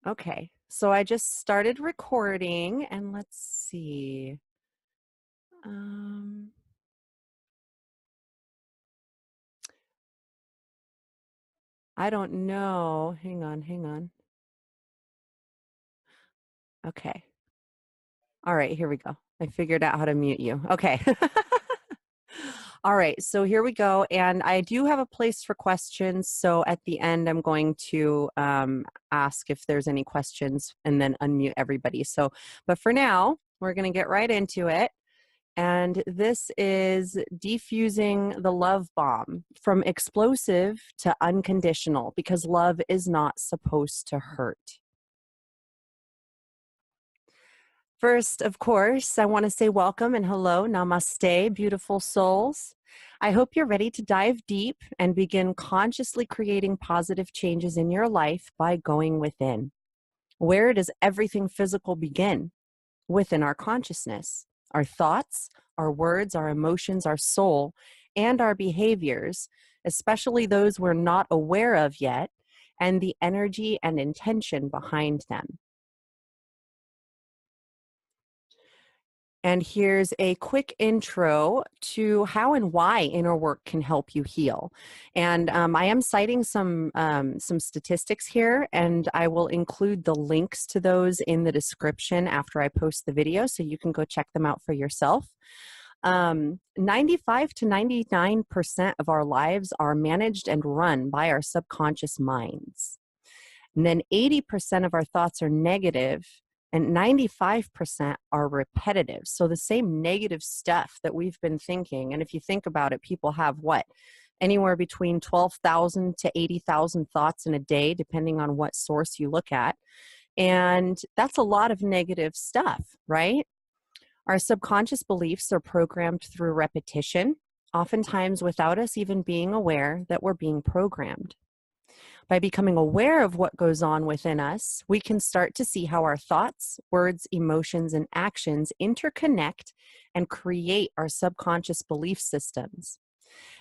Okay, so I just started recording, and let's see. I don't know. Hang on. Okay. All right, here we go. I figured out how to mute you. Okay. All right, so here we go. And I do have a place for questions. So at the end, I'm going to ask if there's any questions and then unmute everybody. So, but for now, we're going to get right into it. And this is Defusing the Love Bomb, from explosive to unconditional, because love is not supposed to hurt. First, of course, I want to say welcome and hello, namaste, beautiful souls. I hope you're ready to dive deep and begin consciously creating positive changes in your life by going within. Where does everything physical begin? Within our consciousness, our thoughts, our words, our emotions, our soul, and our behaviors, especially those we're not aware of yet, and the energy and intention behind them. And here's a quick intro to how and why inner work can help you heal. And I am citing some statistics here, and I will include the links to those in the description after I post the video, so you can go check them out for yourself. 95 to 99% of our lives are managed and run by our subconscious minds. And then 80% of our thoughts are negative, and 95% are repetitive. So the same negative stuff that we've been thinking, and if you think about it, people have what? Anywhere between 12,000 to 80,000 thoughts in a day, depending on what source you look at. And that's a lot of negative stuff, right? Our subconscious beliefs are programmed through repetition, oftentimes without us even being aware that we're being programmed. By becoming aware of what goes on within us, we can start to see how our thoughts, words, emotions, and actions interconnect and create our subconscious belief systems.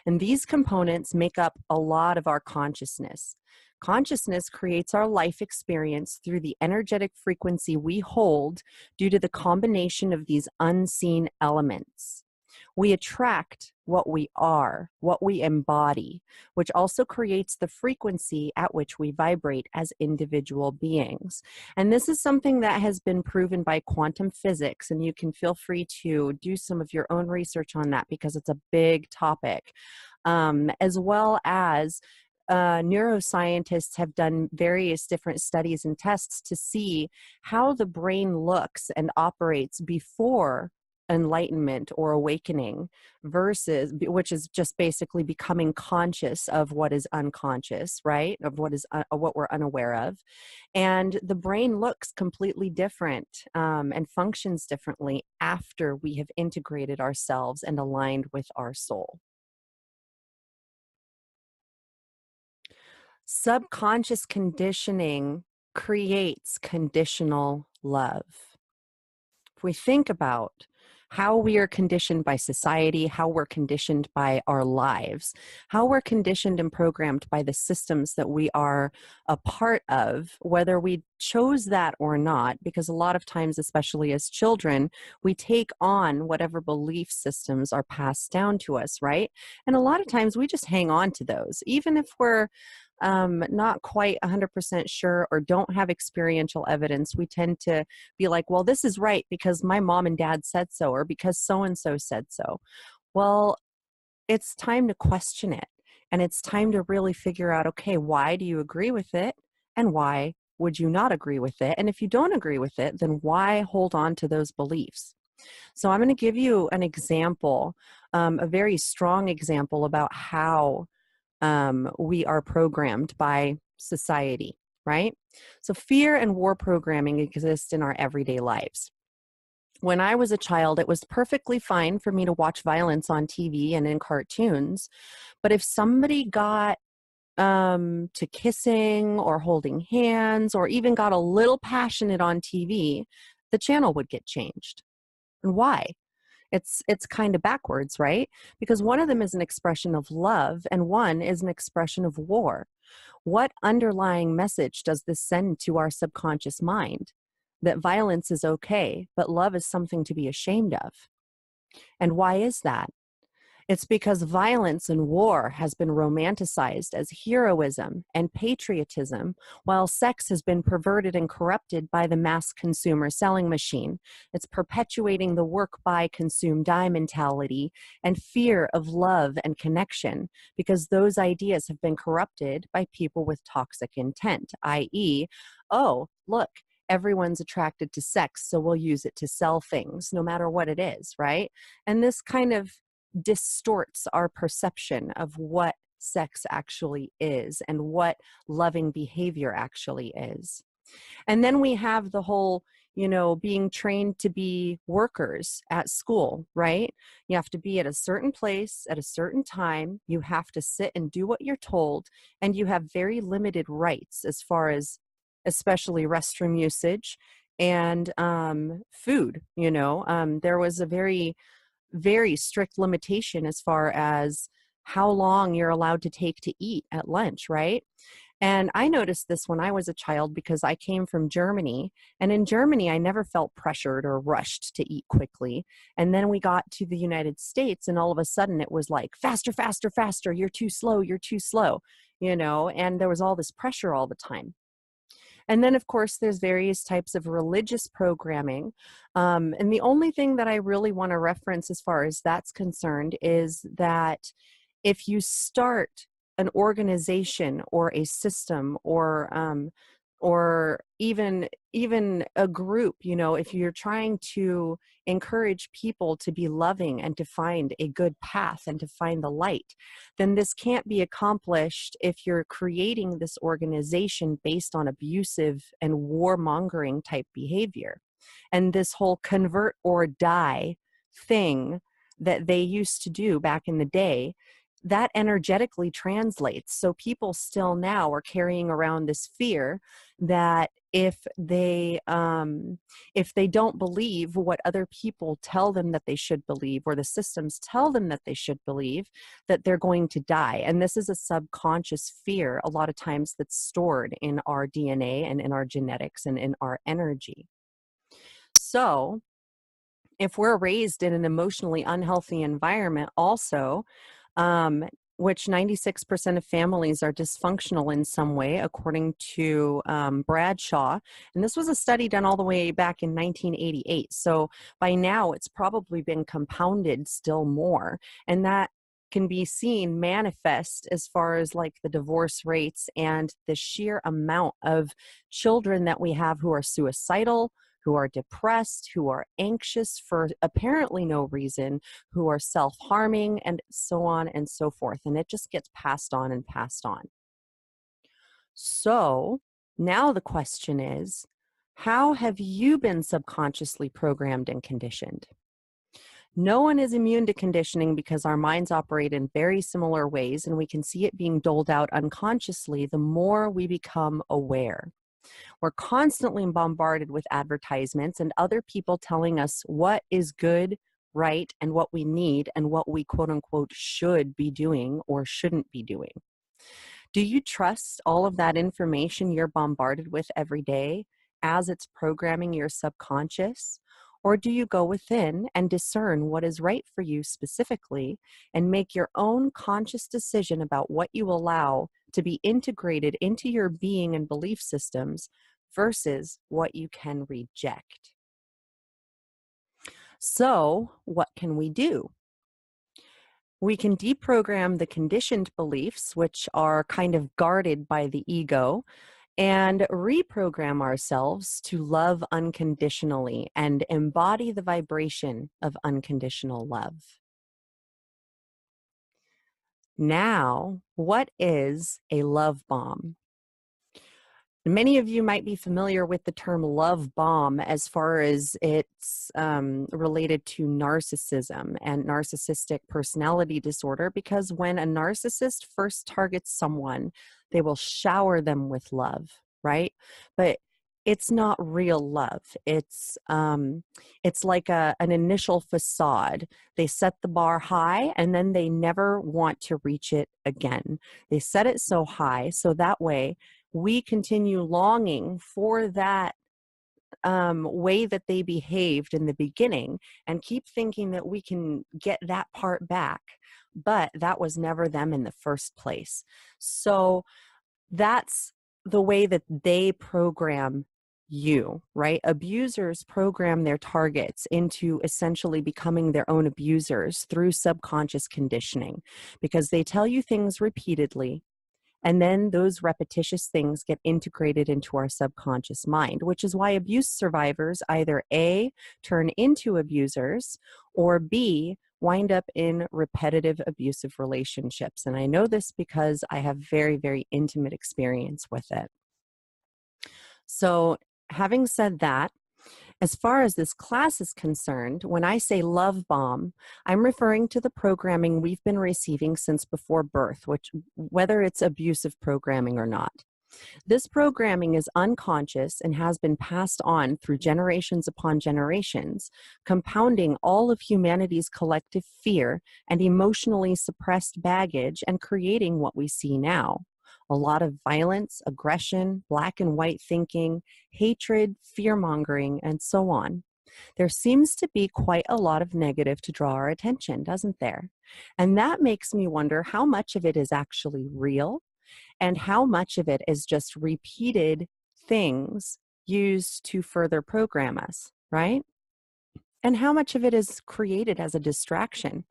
And these components make up a lot of our consciousness. Consciousness creates our life experience through the energetic frequency we hold due to the combination of these unseen elements. We attract what we are, what we embody, which also creates the frequency at which we vibrate as individual beings. And this is something that has been proven by quantum physics, and you can feel free to do some of your own research on that because it's a big topic, as well as neuroscientists have done various different studies and tests to see how the brain looks and operates before enlightenment or awakening versus, which is just basically becoming conscious of what is unconscious, right? Of what is what we're unaware of. And the brain looks completely different and functions differently after we have integrated ourselves and aligned with our soul. Subconscious conditioning creates conditional love. If we think about how we are conditioned by society, how we're conditioned by our lives, how we're conditioned and programmed by the systems that we are a part of, whether we chose that or not, because a lot of times, especially as children, we take on whatever belief systems are passed down to us, right? And a lot of times we just hang on to those, even if we're not quite 100% sure or don't have experiential evidence. We tend to be like, well, this is right because my mom and dad said so, or because so-and-so said so. Well, it's time to question it. And it's time to really figure out, okay, why do you agree with it? And why would you not agree with it? And if you don't agree with it, then why hold on to those beliefs? So I'm going to give you an example, a very strong example about how we are programmed by society, right? So fear and war programming exist in our everyday lives. When I was a child, it was perfectly fine for me to watch violence on TV and in cartoons. But if somebody got to kissing or holding hands or even got a little passionate on TV, the channel would get changed. And why? It's kind of backwards, right? Because one of them is an expression of love and one is an expression of war. What underlying message does this send to our subconscious mind? That violence is okay, but love is something to be ashamed of. And why is that? It's because violence and war has been romanticized as heroism and patriotism, while sex has been perverted and corrupted by the mass consumer selling machine. It's perpetuating the work buy, consume, die mentality and fear of love and connection, because those ideas have been corrupted by people with toxic intent, i.e., oh, look, everyone's attracted to sex, so we'll use it to sell things, no matter what it is, right? And this kind of distorts our perception of what sex actually is and what loving behavior actually is. And then we have the whole, being trained to be workers at school, right? You have to be at a certain place at a certain time. You have to sit and do what you're told, and you have very limited rights as far as especially restroom usage and food. There was a very strict limitation as far as how long you're allowed to take to eat at lunch, right? And I noticed this when I was a child because I came from Germany. And in Germany, I never felt pressured or rushed to eat quickly. And then we got to the United States, and all of a sudden it was like, faster, faster, faster. You're too slow. You're too slow, and there was all this pressure all the time. And then, of course, there's various types of religious programming. And the only thing that I really want to reference as far as that's concerned is that if you start an organization or a system or even a group, if you're trying to encourage people to be loving and to find a good path and to find the light, then this can't be accomplished if you're creating this organization based on abusive and warmongering type behavior. And this whole convert or die thing that they used to do back in the day, that energetically translates. So people still now are carrying around this fear that if they don't believe what other people tell them that they should believe, or the systems tell them that they should believe, that they're going to die. And this is a subconscious fear a lot of times that's stored in our DNA and in our genetics and in our energy. So if we're raised in an emotionally unhealthy environment also, which 96% of families are dysfunctional in some way, according to Bradshaw. And this was a study done all the way back in 1988. So by now, it's probably been compounded still more. And that can be seen manifest as far as like the divorce rates and the sheer amount of children that we have who are suicidal, who are depressed, who are anxious for apparently no reason, who are self-harming, and so on and so forth. And it just gets passed on and passed on. So now the question is, how have you been subconsciously programmed and conditioned? No one is immune to conditioning because our minds operate in very similar ways, and we can see it being doled out unconsciously the more we become aware. We're constantly bombarded with advertisements and other people telling us what is good, right, and what we need and what we quote unquote should be doing or shouldn't be doing. Do you trust all of that information you're bombarded with every day as it's programming your subconscious? Or do you go within and discern what is right for you specifically and make your own conscious decision about what you allow to be integrated into your being and belief systems versus what you can reject? So, what can we do? We can deprogram the conditioned beliefs, which are kind of guarded by the ego, and reprogram ourselves to love unconditionally and embody the vibration of unconditional love. Now, what is a love bomb? Many of you might be familiar with the term love bomb as far as it's related to narcissism and narcissistic personality disorder, because when a narcissist first targets someone, they will shower them with love, right? But it's not real love. It's like an initial facade. They set the bar high and then they never want to reach it again. They set it so high so that way we continue longing for that way that they behaved in the beginning and keep thinking that we can get that part back. But that was never them in the first place. So that's the way that they program you, right? Abusers program their targets into essentially becoming their own abusers through subconscious conditioning because they tell you things repeatedly. And then those repetitious things get integrated into our subconscious mind, which is why abuse survivors either A, turn into abusers, or B, wind up in repetitive abusive relationships. And I know this because I have very, very intimate experience with it. So, having said that, as far as this class is concerned, when I say love bomb, I'm referring to the programming we've been receiving since before birth, which whether it's abusive programming or not. This programming is unconscious and has been passed on through generations upon generations, compounding all of humanity's collective fear and emotionally suppressed baggage and creating what we see now. A lot of violence, aggression, black and white thinking, hatred, fear-mongering, and so on. There seems to be quite a lot of negative to draw our attention, doesn't there? And that makes me wonder how much of it is actually real and how much of it is just repeated things used to further program us, right? And how much of it is created as a distraction,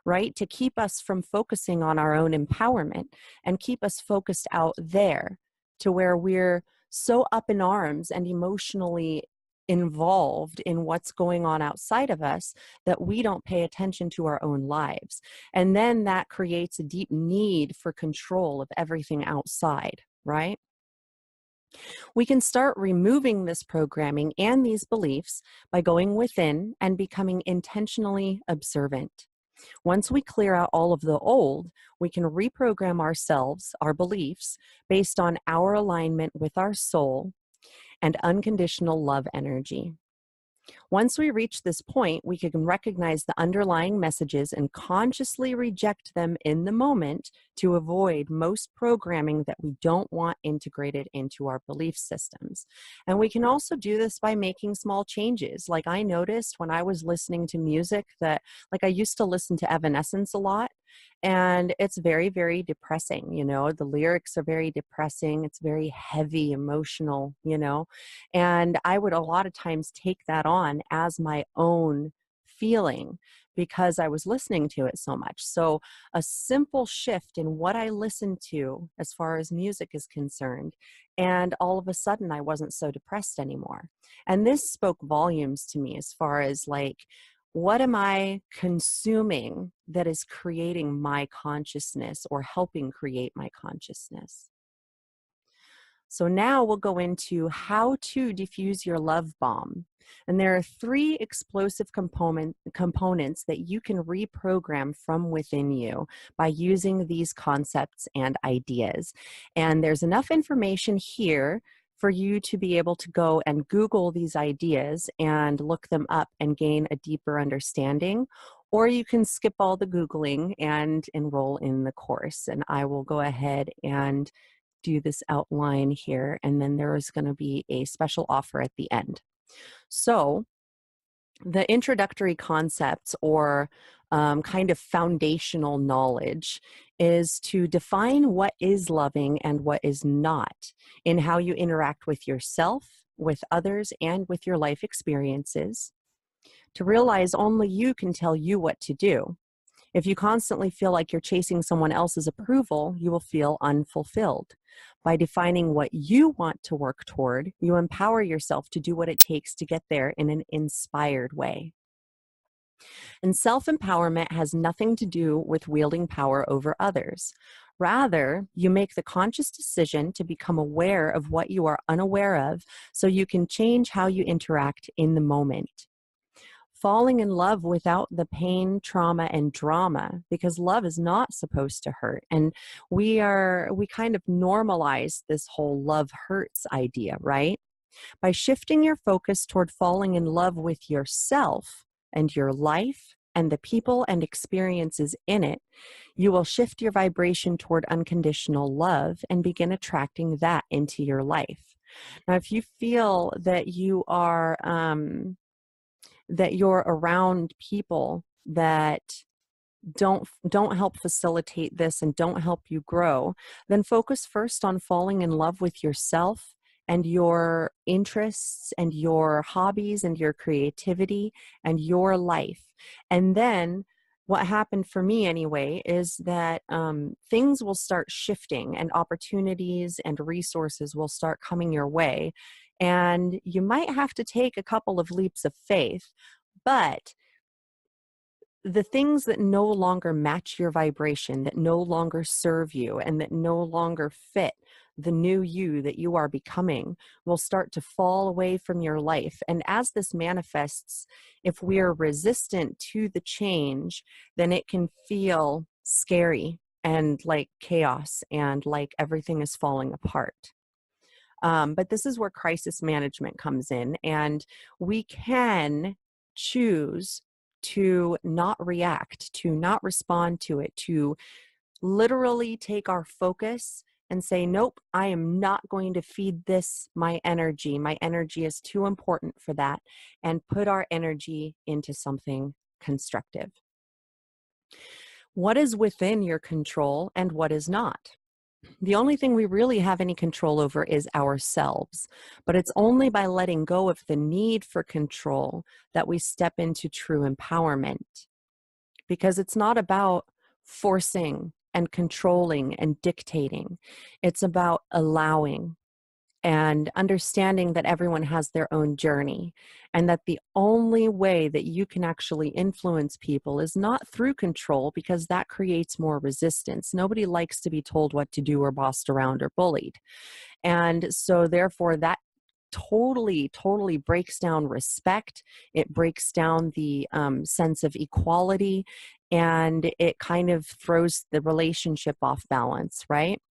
right? To keep us from focusing on our own empowerment and keep us focused out there to where we're so up in arms and emotionally involved in what's going on outside of us that we don't pay attention to our own lives. And then that creates a deep need for control of everything outside, right? We can start removing this programming and these beliefs by going within and becoming intentionally observant. Once we clear out all of the old, we can reprogram ourselves, our beliefs, based on our alignment with our soul and unconditional love energy. Once we reach this point, we can recognize the underlying messages and consciously reject them in the moment to avoid most programming that we don't want integrated into our belief systems. And we can also do this by making small changes. Like I noticed when I was listening to music that, like I used to listen to Evanescence a lot, and it's very, very depressing. The lyrics are very depressing. It's very heavy, emotional. And I would a lot of times take that on as my own feeling because I was listening to it so much. So a simple shift in what I listen to as far as music is concerned, and all of a sudden I wasn't so depressed anymore. And this spoke volumes to me as far as like, what am I consuming that is creating my consciousness or helping create my consciousness? So now we'll go into how to defuse your love bomb. And there are 3 explosive components that you can reprogram from within you by using these concepts and ideas. And there's enough information here for you to be able to go and Google these ideas and look them up and gain a deeper understanding. Or you can skip all the Googling and enroll in the course. And I will go ahead and do this outline here, and then there is going to be a special offer at the end. So the introductory concepts or kind of foundational knowledge is to define what is loving and what is not in how you interact with yourself, with others, and with your life experiences. To realize only you can tell you what to do. If you constantly feel like you're chasing someone else's approval, you will feel unfulfilled. By defining what you want to work toward, you empower yourself to do what it takes to get there in an inspired way. And self-empowerment has nothing to do with wielding power over others. Rather, you make the conscious decision to become aware of what you are unaware of so you can change how you interact in the moment. Falling in love without the pain, trauma, and drama, because love is not supposed to hurt. And we kind of normalize this whole love hurts idea, right? By shifting your focus toward falling in love with yourself and your life and the people and experiences in it, you will shift your vibration toward unconditional love and begin attracting that into your life. Now, if you feel that you're around people that don't help facilitate this and don't help you grow, then focus first on falling in love with yourself and your interests and your hobbies and your creativity and your life. And then what happened for me anyway is that things will start shifting and opportunities and resources will start coming your way. And you might have to take a couple of leaps of faith, but the things that no longer match your vibration, that no longer serve you, and that no longer fit the new you that you are becoming will start to fall away from your life. And as this manifests, if we are resistant to the change, then it can feel scary and like chaos and like everything is falling apart. But this is where crisis management comes in, and we can choose to not react, to not respond to it, to literally take our focus and say, nope, I am not going to feed this my energy. My energy is too important for that, and put our energy into something constructive. What is within your control and what is not? The only thing we really have any control over is ourselves, but it's only by letting go of the need for control that we step into true empowerment. Because it's not about forcing and controlling and dictating. It's about allowing and understanding that everyone has their own journey, and that the only way that you can actually influence people is not through control, because that creates more resistance. Nobody likes to be told what to do or bossed around or bullied. And so therefore that totally breaks down respect. It breaks down the sense of equality, and it kind of throws the relationship off balance, right?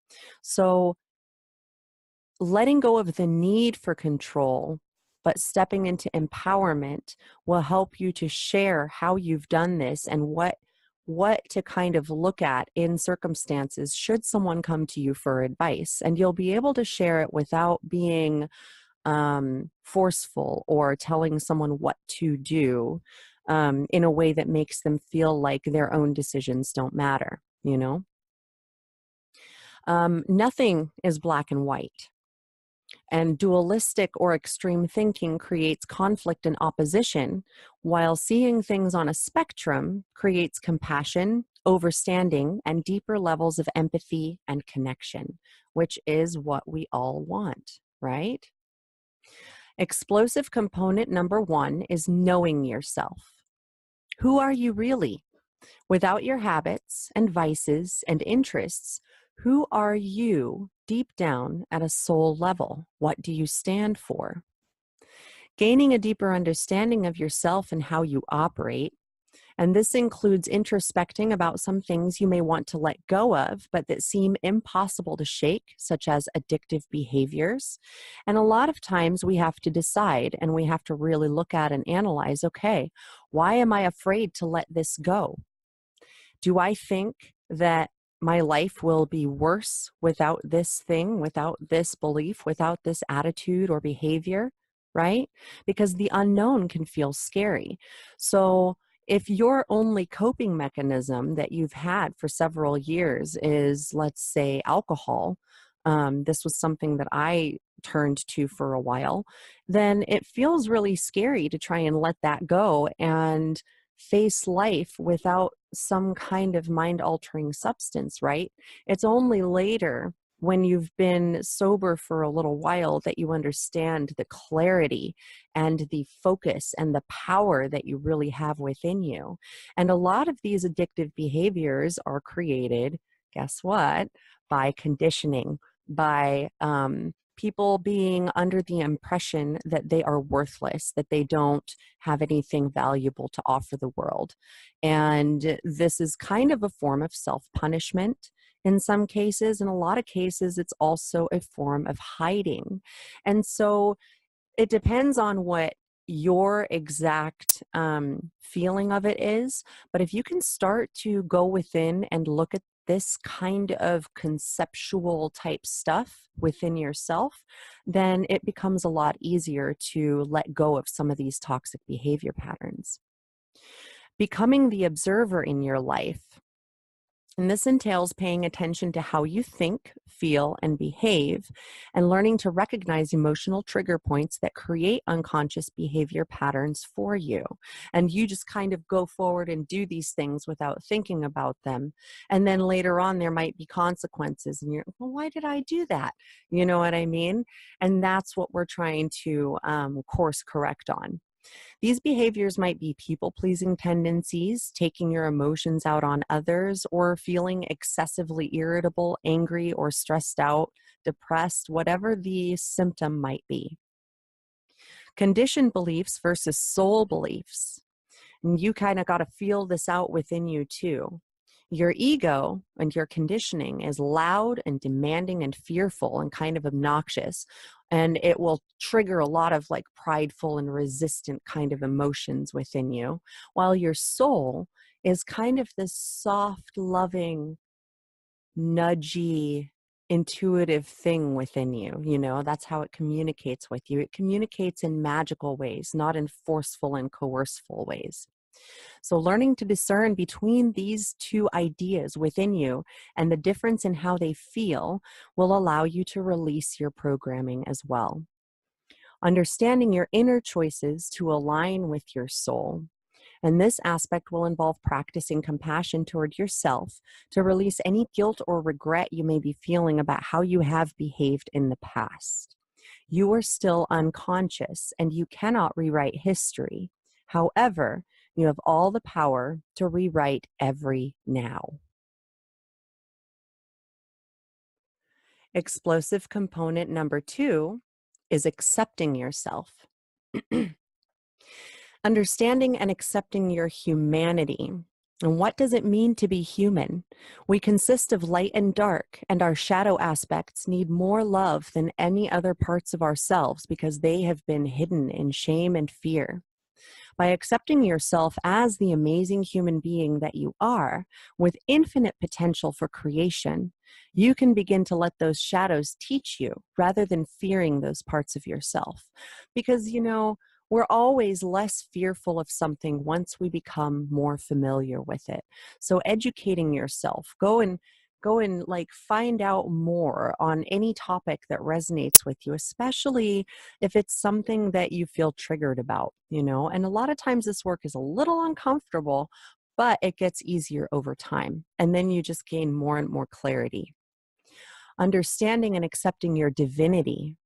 So letting go of the need for control, but stepping into empowerment will help you to share how you've done this and what to kind of look at in circumstances should someone come to you for advice. And you'll be able to share it without being forceful or telling someone what to do in a way that makes them feel like their own decisions don't matter, you know? Nothing is black and white. And dualistic or extreme thinking creates conflict and opposition, while seeing things on a spectrum creates compassion, overstanding, and deeper levels of empathy and connection, which is what we all want, right? Explosive component number 1 is knowing yourself. Who are you really? Without your habits and vices and interests, who are you deep down at a soul level? What do you stand for? Gaining a deeper understanding of yourself and how you operate, and this includes introspecting about some things you may want to let go of, but that seem impossible to shake, such as addictive behaviors. And a lot of times we have to decide, and we have to really look at and analyze, okay, why am I afraid to let this go? Do I think that my life will be worse without this thing, without this belief, without this attitude or behavior, right? Because the unknown can feel scary. So if your only coping mechanism that you've had for several years is, let's say, alcohol, this was something that I turned to for a while, then it feels really scary to try and let that go and face life without some kind of mind-altering substance, right? It's only later, when you've been sober for a little while, that you understand the clarity and the focus and the power that you really have within you. And a lot of these addictive behaviors are created, guess what? By conditioning, by people being under the impression that they are worthless, that they don't have anything valuable to offer the world. And this is kind of a form of self-punishment in some cases. In a lot of cases, it's also a form of hiding. And so It depends on what your exact feeling of it is. But if you can start to go within and look at this kind of conceptual type stuff within yourself, then it becomes a lot easier to let go of some of these toxic behavior patterns. Becoming the observer in your life. And this entails paying attention to how you think, feel, and behave, and learning to recognize emotional trigger points that create unconscious behavior patterns for you. And you just kind of go forward and do these things without thinking about them. And then later on, there might be consequences, and you're, well, why did I do that? You know what I mean? And that's what we're trying to course correct on. These behaviors might be people-pleasing tendencies, taking your emotions out on others, or feeling excessively irritable, angry, or stressed out, depressed, whatever the symptom might be. Conditioned beliefs versus soul beliefs. And you kind of got to feel this out within you too. Your ego and your conditioning is loud and demanding and fearful and kind of obnoxious. And it will trigger a lot of like prideful and resistant kind of emotions within you. While your soul is kind of this soft, loving, nudgy, intuitive thing within you. You know, that's how it communicates with you. It communicates in magical ways, not in forceful and coerceful ways. So learning to discern between these two ideas within you and the difference in how they feel will allow you to release your programming as well. Understanding your inner choices to align with your soul. And this aspect will involve practicing compassion toward yourself to release any guilt or regret you may be feeling about how you have behaved in the past. You are still unconscious and you cannot rewrite history. However, you have all the power to rewrite every now. Explosive component number 2 is accepting yourself. Understanding and accepting your humanity. And what does it mean to be human? We consist of light and dark, and our shadow aspects need more love than any other parts of ourselves because they have been hidden in shame and fear. By accepting yourself as the amazing human being that you are, with infinite potential for creation, you can begin to let those shadows teach you rather than fearing those parts of yourself. Because, you know, we're always less fearful of something once we become more familiar with it. So educating yourself, go and like find out more on any topic that resonates with you, especially if it's something that you feel triggered about, you know. And a lot of times this work is a little uncomfortable, but it gets easier over time. And then you just gain more and more clarity. Understanding and accepting your divinity.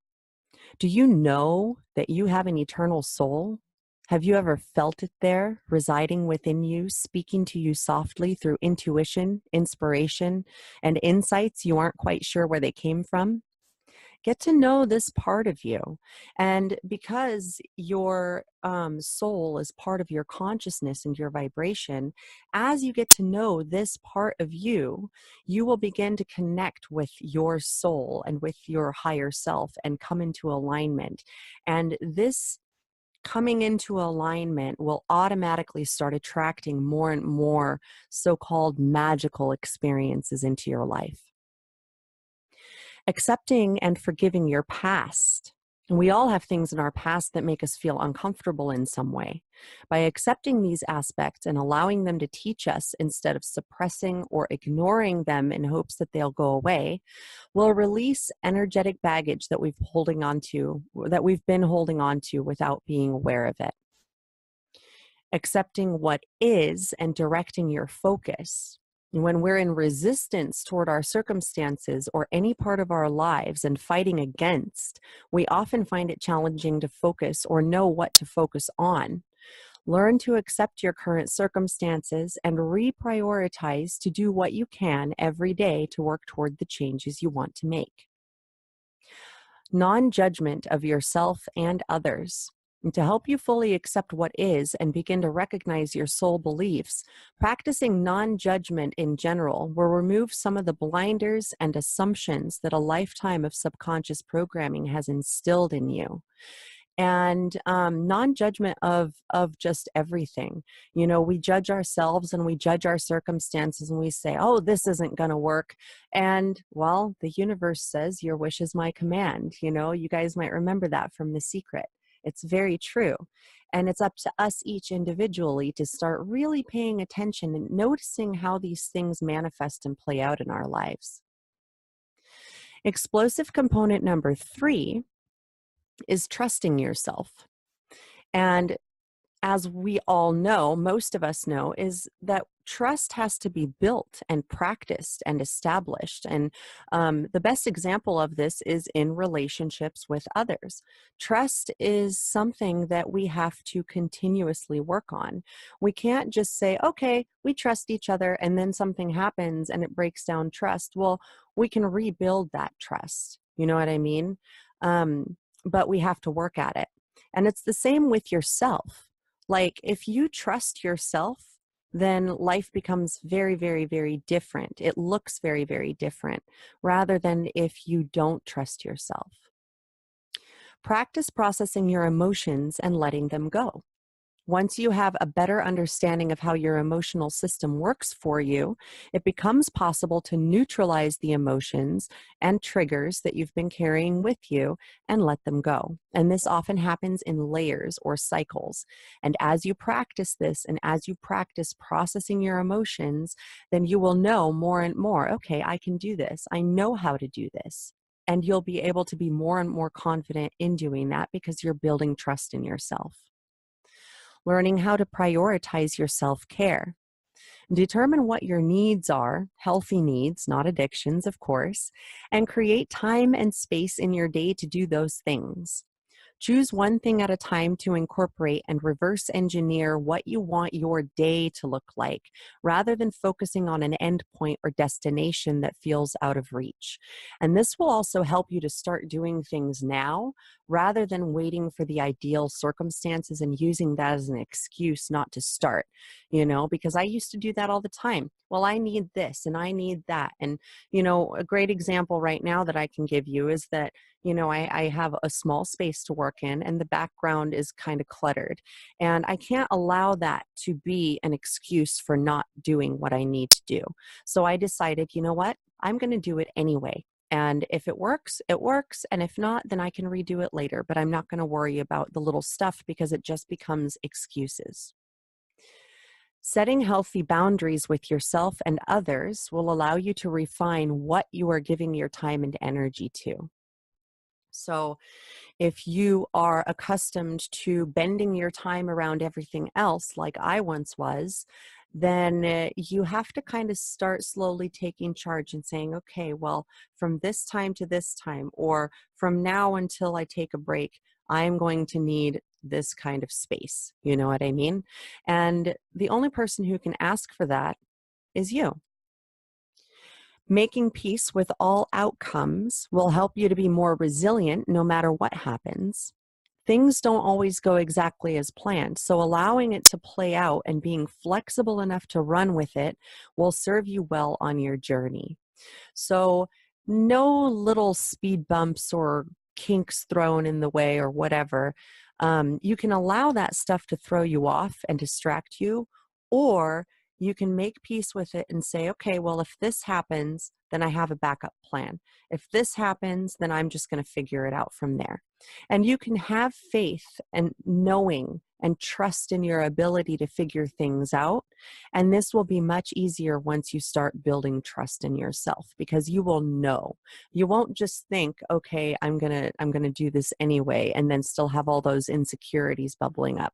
Do you know that you have an eternal soul? Have you ever felt it there, residing within you, speaking to you softly through intuition, inspiration, and insights you aren't quite sure where they came from? Get to know this part of you. And because your soul is part of your consciousness and your vibration, as you get to know this part of you, you will begin to connect with your soul and with your higher self and come into alignment. And this coming into alignment will automatically start attracting more and more so-called magical experiences into your life. Accepting and forgiving your past. And we all have things in our past that make us feel uncomfortable in some way. By accepting these aspects and allowing them to teach us instead of suppressing or ignoring them in hopes that they'll go away, we'll release energetic baggage that we've been holding on to without being aware of it. Accepting what is and directing your focus. When we're in resistance toward our circumstances or any part of our lives and fighting against, we often find it challenging to focus or know what to focus on. Learn to accept your current circumstances and reprioritize to do what you can every day to work toward the changes you want to make. Non-judgment of yourself and others. And to help you fully accept what is and begin to recognize your soul beliefs, practicing non-judgment in general will remove some of the blinders and assumptions that a lifetime of subconscious programming has instilled in you. and non-judgment of just everything. You know, we judge ourselves and we judge our circumstances and we say, oh, this isn't going to work. And well, the universe says your wish is my command. You know, you guys might remember that from The Secret. It's very true. And it's up to us each individually to start really paying attention and noticing how these things manifest and play out in our lives. Explosive component number 3 is trusting yourself. And as we all know, most of us know, is that trust has to be built and practiced and established. And the best example of this is in relationships with others. Trust is something that we have to continuously work on. We can't just say, okay, we trust each other, and then something happens and it breaks down trust. Well, we can rebuild that trust. You know what I mean? But we have to work at it. And it's the same with yourself. Like, if you trust yourself, then life becomes very, very, very different. It looks very, very different, rather than if you don't trust yourself. Practice processing your emotions and letting them go. Once you have a better understanding of how your emotional system works for you, it becomes possible to neutralize the emotions and triggers that you've been carrying with you and let them go. And this often happens in layers or cycles. And as you practice this and as you practice processing your emotions, then you will know more and more, okay, I can do this. I know how to do this. And you'll be able to be more and more confident in doing that because you're building trust in yourself. Learning how to prioritize your self-care. Determine what your needs are, healthy needs, not addictions, of course, and create time and space in your day to do those things. Choose one thing at a time to incorporate and reverse engineer what you want your day to look like, rather than focusing on an endpoint or destination that feels out of reach. And this will also help you to start doing things now, rather than waiting for the ideal circumstances and using that as an excuse not to start, you know, because I used to do that all the time. Well, I need this and I need that. And, you know, a great example right now that I can give you is that, you know, I have a small space to work in and the background is kind of cluttered. And I can't allow that to be an excuse for not doing what I need to do. So I decided, you know what? I'm going to do it anyway. And if it works, it works. And if not, then I can redo it later. But I'm not going to worry about the little stuff because it just becomes excuses. Setting healthy boundaries with yourself and others will allow you to refine what you are giving your time and energy to. So if you are accustomed to bending your time around everything else, like I once was, then you have to kind of start slowly taking charge and saying, okay, well, from this time to this time, or from now until I take a break, I'm going to need this kind of space. You know what I mean? And the only person who can ask for that is you. Making peace with all outcomes will help you to be more resilient no matter what happens. Things don't always go exactly as planned, so allowing it to play out and being flexible enough to run with it will serve you well on your journey. So no little speed bumps or kinks thrown in the way or whatever. You can allow that stuff to throw you off and distract you, or you can make peace with it and say, okay, well, if this happens, then I have a backup plan. If this happens, then I'm just going to figure it out from there. And you can have faith and knowing and trust in your ability to figure things out. And this will be much easier once you start building trust in yourself, because you will know. You won't just think, okay, I'm going to do this anyway, and then still have all those insecurities bubbling up.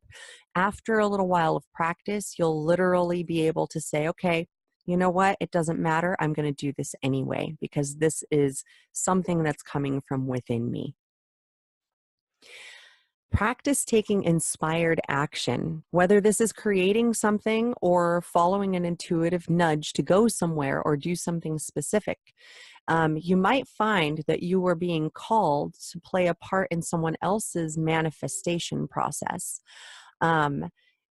After a little while of practice, you'll literally be able to say, okay, you know what? It doesn't matter. I'm going to do this anyway, because this is something that's coming from within me. Practice taking inspired action, whether this is creating something or following an intuitive nudge to go somewhere or do something specific. You might find that you are being called to play a part in someone else's manifestation process.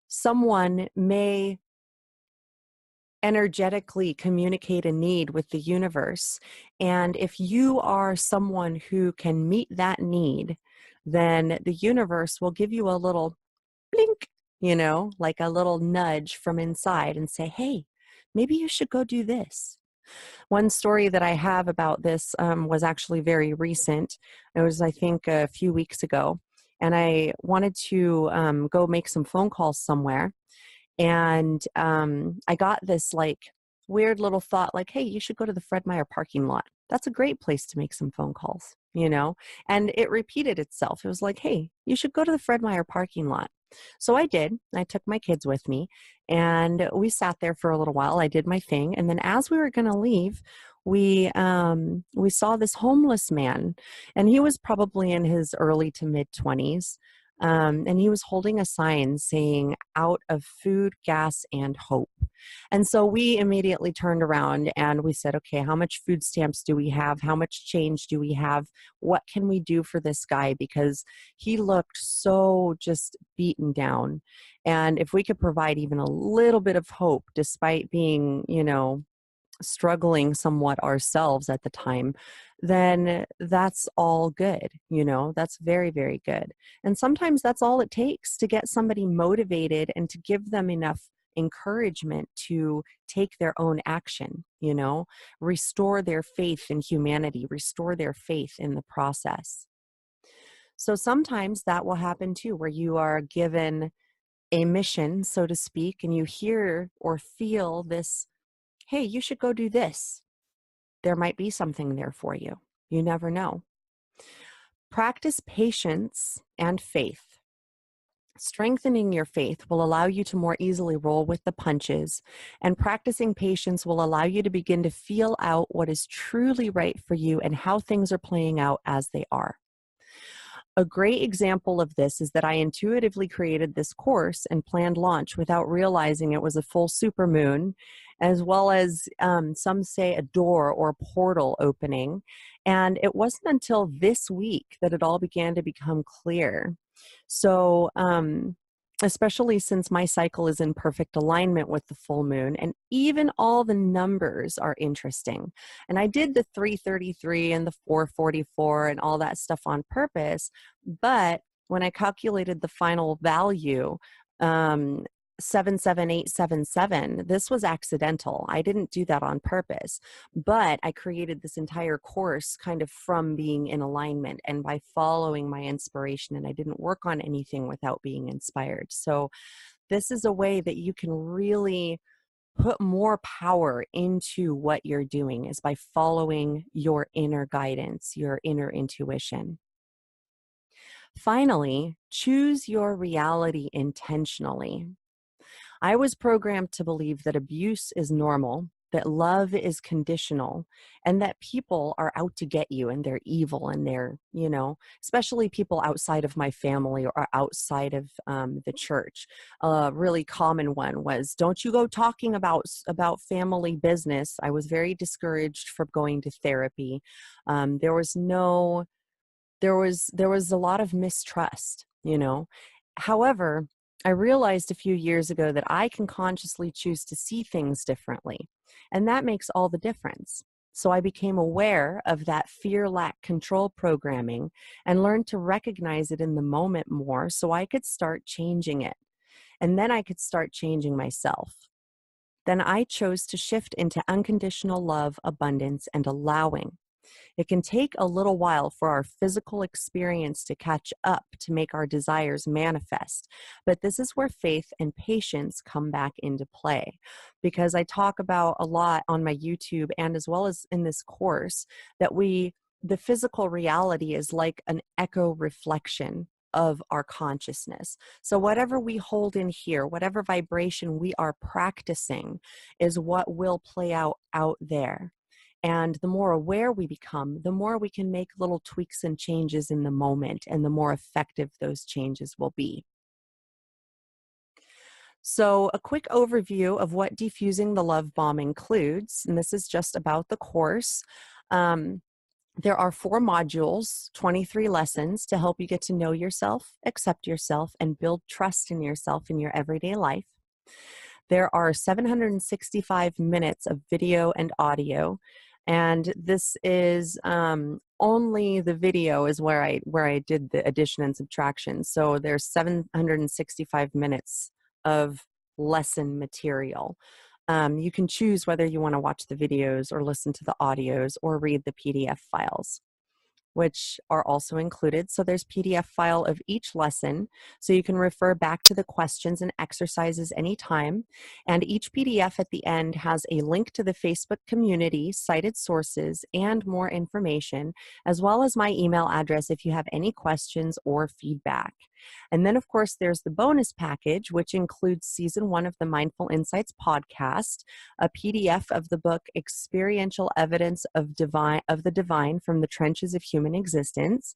Someone may energetically communicate a need with the universe. And if you are someone who can meet that need, then the universe will give you a little blink, like a little nudge from inside and say, hey, maybe you should go do this. One story that I have about this was actually very recent. It was, I think, a few weeks ago. And I wanted to go make some phone calls somewhere. And I got this like weird little thought like, hey, you should go to the Fred Meyer parking lot. That's a great place to make some phone calls, And it repeated itself. It was like, hey, you should go to the Fred Meyer parking lot. So I did. I took my kids with me and we sat there for a little while. I did my thing. And then as we were going to leave, we saw this homeless man, and he was probably in his early to mid 20s. And he was holding a sign saying, out of food, gas, and hope. And so we immediately turned around and we said, okay, how much food stamps do we have? How much change do we have? What can we do for this guy? Because he looked so just beaten down. And if we could provide even a little bit of hope, despite being, struggling somewhat ourselves at the time, then that's all good. That's very, very good. And sometimes that's all it takes to get somebody motivated and to give them enough encouragement to take their own action, restore their faith in humanity, restore their faith in the process. So sometimes that will happen too, where you are given a mission, so to speak, and you hear or feel this, hey, you should go do this. There might be something there for you. You never know. Practice patience and faith. Strengthening your faith will allow you to more easily roll with the punches, and practicing patience will allow you to begin to feel out what is truly right for you and how things are playing out as they are. A great example of this is that I intuitively created this course and planned launch without realizing it was a full supermoon, as well as some say a door or a portal opening. And it wasn't until this week that it all began to become clear. So, especially since my cycle is in perfect alignment with the full moon, and even all the numbers are interesting. And I did the 333 and the 444 and all that stuff on purpose, but when I calculated the final value, 77877, this was accidental. I didn't do that on purpose, but I created this entire course kind of from being in alignment and by following my inspiration, and I didn't work on anything without being inspired. So this is a way that you can really put more power into what you're doing, is by following your inner guidance, your inner intuition. Finally, choose your reality intentionally. I was programmed to believe that abuse is normal, that love is conditional, and that people are out to get you and they're evil and they're, especially people outside of my family or outside of the church. A really common one was, don't you go talking about family business. I was very discouraged from going to therapy. There was a lot of mistrust, However, I realized a few years ago that I can consciously choose to see things differently, and that makes all the difference. So I became aware of that fear, lack, control programming and learned to recognize it in the moment more so I could start changing it. And then I could start changing myself. Then I chose to shift into unconditional love, abundance, and allowing. It can take a little while for our physical experience to catch up to make our desires manifest, but this is where faith and patience come back into play, because I talk about a lot on my YouTube and as well as in this course that the physical reality is like an echo reflection of our consciousness. So whatever we hold in here, whatever vibration we are practicing, is what will play out there. And the more aware we become, the more we can make little tweaks and changes in the moment, and the more effective those changes will be. So a quick overview of what Defusing the Love Bomb includes, and this is just about the course. There are 4 modules, 23 lessons to help you get to know yourself, accept yourself, and build trust in yourself in your everyday life. There are 765 minutes of video and audio. And this is only the video is where I did the addition and subtraction. So there's 765 minutes of lesson material. You can choose whether you want to watch the videos or listen to the audios or read the PDF files, which are also included. So there's PDF file of each lesson, so you can refer back to the questions and exercises anytime. And each PDF at the end has a link to the Facebook community, cited sources, and more information, as well as my email address if you have any questions or feedback. And then, of course, there's the bonus package, which includes season 1 of the Mindful Insights podcast, a PDF of the book Experiential Evidence of the Divine from the Trenches of Human Existence.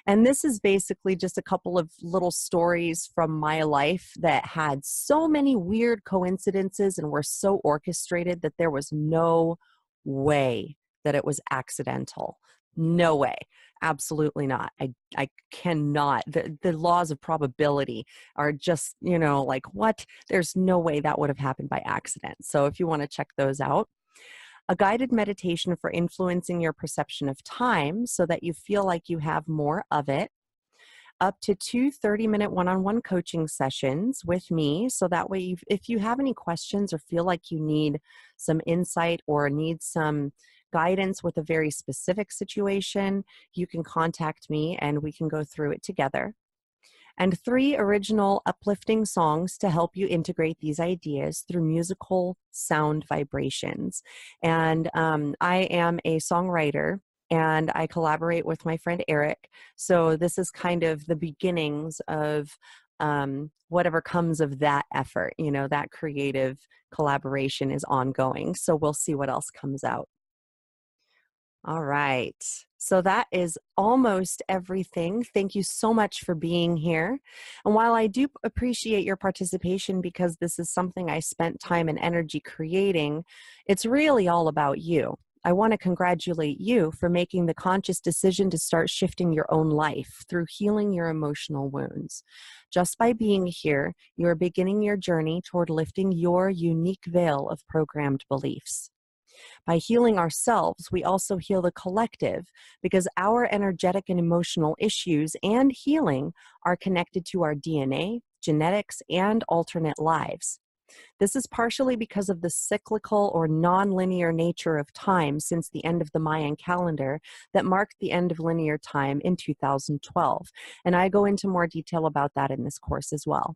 And this is basically just a couple of little stories from my life that had so many weird coincidences and were so orchestrated that there was no way that it was accidental. No way. Absolutely not. I cannot. The laws of probability are just, like, what? There's no way that would have happened by accident. So if you want to check those out. A guided meditation for influencing your perception of time so that you feel like you have more of it. Up to 2 30-minute one-on-one coaching sessions with me. So that way, if you have any questions or feel like you need some insight or need some guidance with a very specific situation, you can contact me and we can go through it together. And 3 original uplifting songs to help you integrate these ideas through musical sound vibrations. And I am a songwriter and I collaborate with my friend Eric. So this is kind of the beginnings of whatever comes of that effort. That creative collaboration is ongoing. So we'll see what else comes out. All right. So that is almost everything. Thank you so much for being here. And while I do appreciate your participation because this is something I spent time and energy creating, it's really all about you. I want to congratulate you for making the conscious decision to start shifting your own life through healing your emotional wounds. Just by being here, you are beginning your journey toward lifting your unique veil of programmed beliefs. By healing ourselves, we also heal the collective because our energetic and emotional issues and healing are connected to our DNA, genetics, and alternate lives. This is partially because of the cyclical or non-linear nature of time since the end of the Mayan calendar that marked the end of linear time in 2012. And I go into more detail about that in this course as well.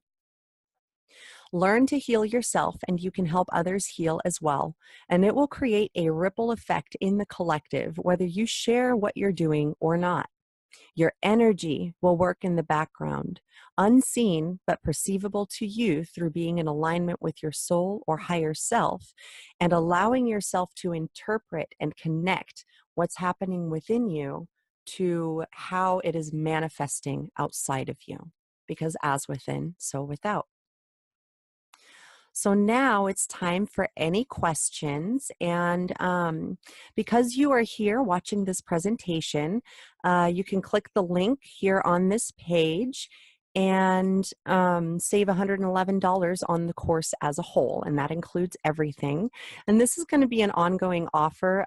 Learn to heal yourself and you can help others heal as well. And it will create a ripple effect in the collective, whether you share what you're doing or not. Your energy will work in the background, unseen but perceivable to you through being in alignment with your soul or higher self and allowing yourself to interpret and connect what's happening within you to how it is manifesting outside of you. Because as within, so without. So now it's time for any questions. And because you are here watching this presentation, you can click the link here on this page and save $111 on the course as a whole. And that includes everything. And this is going to be an ongoing offer.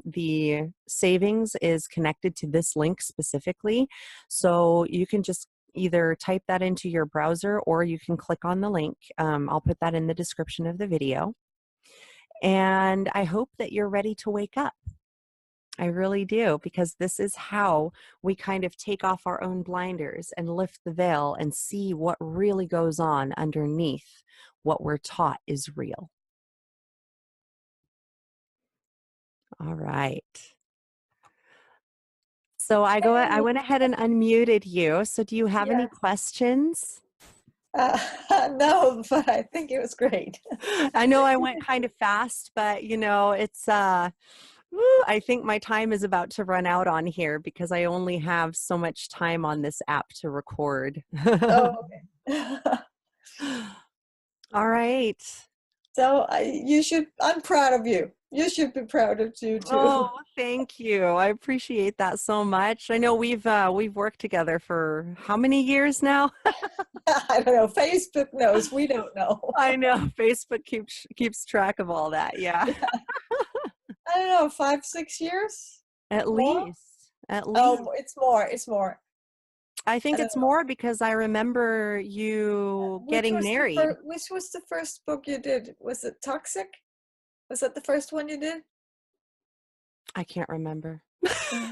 The savings is connected to this link specifically. So you can just either type that into your browser or you can click on the link. I'll put that in the description of the video. And I hope that you're ready to wake up. I really do, because this is how we kind of take off our own blinders and lift the veil and see what really goes on underneath what we're taught is real. All right. So I went ahead and unmuted you. So do you have any questions? No, but I think it was great. I know I went kind of fast, but it's I think my time is about to run out on here because I only have so much time on this app to record. Oh, okay. All right. So I'm proud of you. You should be proud of you too. Oh, thank you. I appreciate that so much. I know we've worked together for how many years now? I don't know. Facebook knows. We don't know. I know Facebook keeps track of all that. Yeah. I don't know, 5, 6 years? At More? least, at least. Oh, it's more. It's more. I think I don't it's know. more because I remember you getting married. Which was the first book you did? Was it Toxic? Was that the first one you did? I can't remember. Yeah.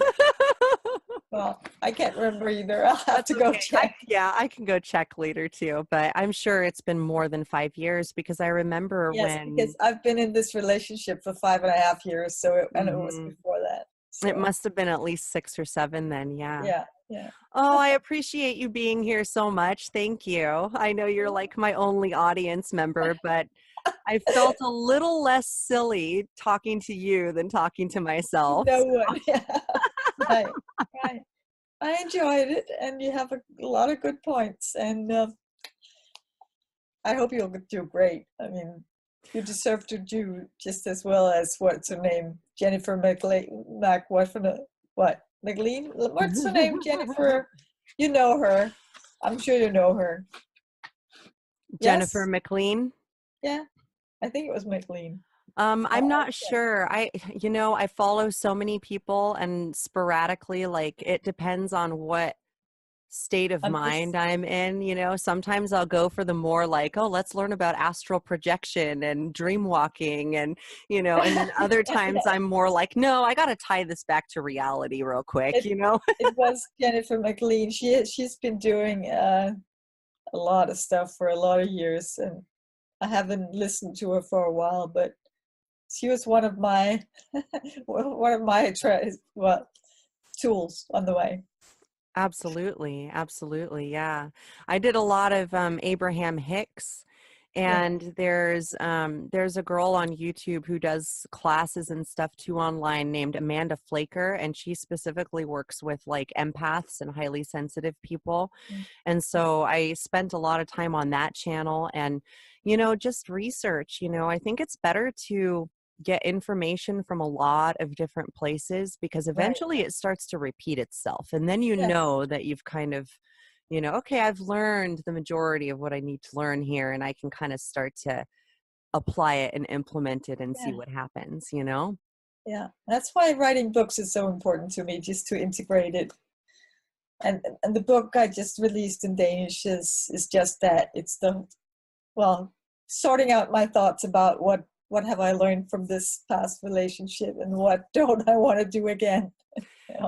Well, I can't remember either. I'll have That's to go okay. check. Yeah, I can go check later too, but I'm sure it's been more than 5 years because I remember Yes, when because I've been in this relationship for 5.5 years, and it was mhm, before that. it So must have been at least 6 or 7 then. Yeah. yeah, yeah. Oh, I appreciate you being here so much. Thank you. I know you're like my only audience member, but I felt a little less silly talking to you than talking to myself. No one. Yeah. Right. Right. I enjoyed it, and you have a lot of good points, and I hope you'll do great. I mean, you deserve to do just as well as what's her name, Jennifer what McLean? What's her name? Jennifer. You know her. I'm sure you know her. Jennifer Yes. McLean. Yeah. I think it was McLean. I'm not Yeah. sure. I follow so many people and sporadically, like it depends on what state of I'm mind just. I'm in. Sometimes I'll go for the more like, oh, let's learn about astral projection and dream walking and then other times I'm more like, no, I got to tie this back to reality real quick, It it was Jennifer McLean. She's been doing a lot of stuff for a lot of years, and I haven't listened to her for a while, but she was one of my tools on the way. Absolutely. Absolutely. Yeah. I did a lot of Abraham Hicks, Yeah. and there's a girl on YouTube who does classes and stuff too online named Amanda Flaker, and she specifically works with like empaths and highly sensitive people. Mm. And so I spent a lot of time on that channel and just research. I think it's better to get information from a lot of different places because Right. eventually it starts to repeat itself, and then Yeah. that you've kind of okay, I've learned the majority of what I need to learn here, and I can kind of start to apply it and implement it and see Yeah. what happens. Yeah. That's why writing books is so important to me, just to integrate it. And the book I just released in Danish is just that. It's sorting out my thoughts about what have I learned from this past relationship and what don't I want to do again.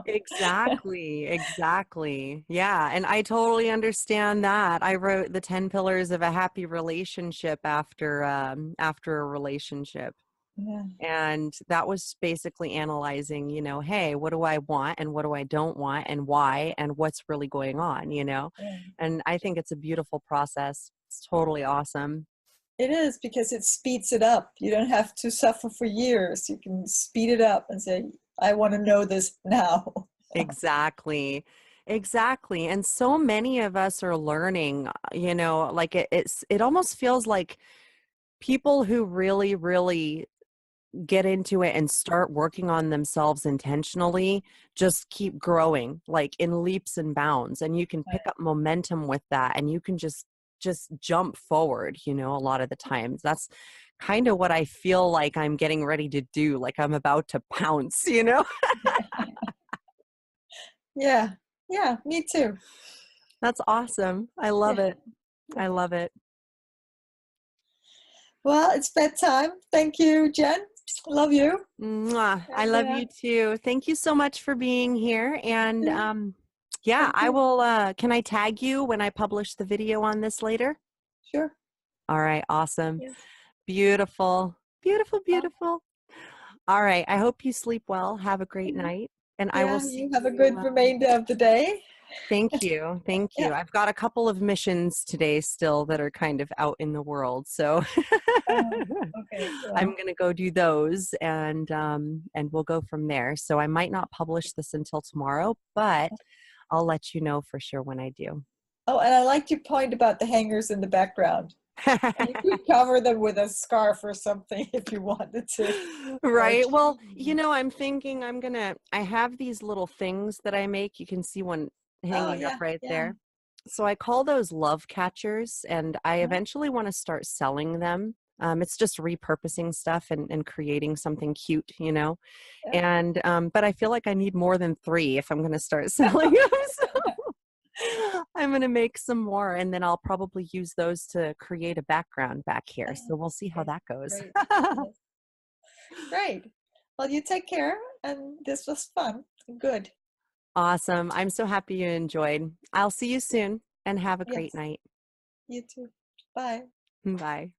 Exactly, exactly. Yeah, and I totally understand that. I wrote the 10 pillars of a happy relationship after a relationship. Yeah. And that was basically analyzing, hey, what do I want and what do I don't want and why and what's really going on. Yeah. And I think it's a beautiful process. It's totally awesome. It is, because it speeds it up. You don't have to suffer for years. You can speed it up and say, I want to know this now. Exactly. Exactly. And so many of us are learning, like it almost feels like people who really, really get into it and start working on themselves intentionally just keep growing like in leaps and bounds, and you can pick up momentum with that, and you can just jump forward a lot of the times. That's kind of what I feel like I'm getting ready to do, like I'm about to pounce. Yeah. Yeah, me too. That's awesome. I love Yeah. it. I love it. Well, it's bedtime. Thank you, Jen. Love you. Mwah. I And love you too. Thank you so much for being here. And yeah, yeah, thank I you. will can I tag you when I publish the video on this later? Sure. All right, awesome. Yes. Beautiful. Beautiful, Uh, beautiful. All right, I hope you sleep well. Have a great night. And I will yeah, see you have a you. good remainder of the day. Thank you. Thank Yeah. you. I've got a couple of missions today still that are kind of out in the world. So Okay. I'm Well, going to go do those, and we'll go from there. So I might not publish this until tomorrow, but I'll let you know for sure when I do. oh, and I liked your point about the hangers in the background. And you could cover them with a scarf or something if you wanted to. Or Right. Well, I'm thinking I have these little things that I make. You can see one oh hanging up yeah, right yeah. there. So I call those love catchers, and I Uh, eventually want to start selling them. It's just repurposing stuff and creating something cute, you know. Yeah. And but I feel like I need more than 3 if I'm going to start selling them. So I'm going to make some more, and then I'll probably use those to create a background back here. So we'll see how Okay, that goes. great. Yes. Great. Well, you take care, and this was fun. Good. Awesome. I'm so happy you enjoyed. I'll see you soon, and have a great Yes, night. you too. Bye. Bye.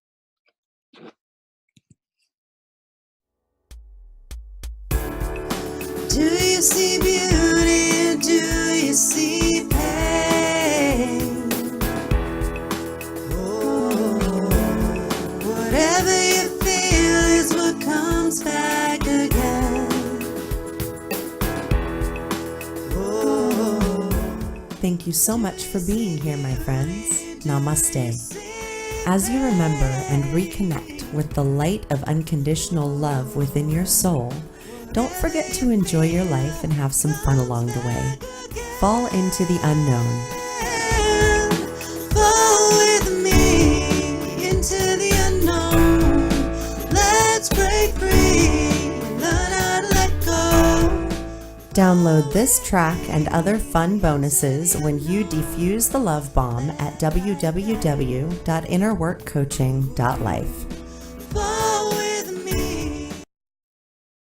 Do you see beauty or do you see pain? Oh, whatever you feel is what comes back again. Oh. Thank you so much for being here, my friends. Namaste. As you remember and reconnect with the light of unconditional love within your soul, don't forget to enjoy your life and have some fun along the way. Fall into the unknown. Fall with me into the unknown. Let's break free, learn how to let go. Download this track and other fun bonuses when you defuse the love bomb at www.innerworkcoaching.life.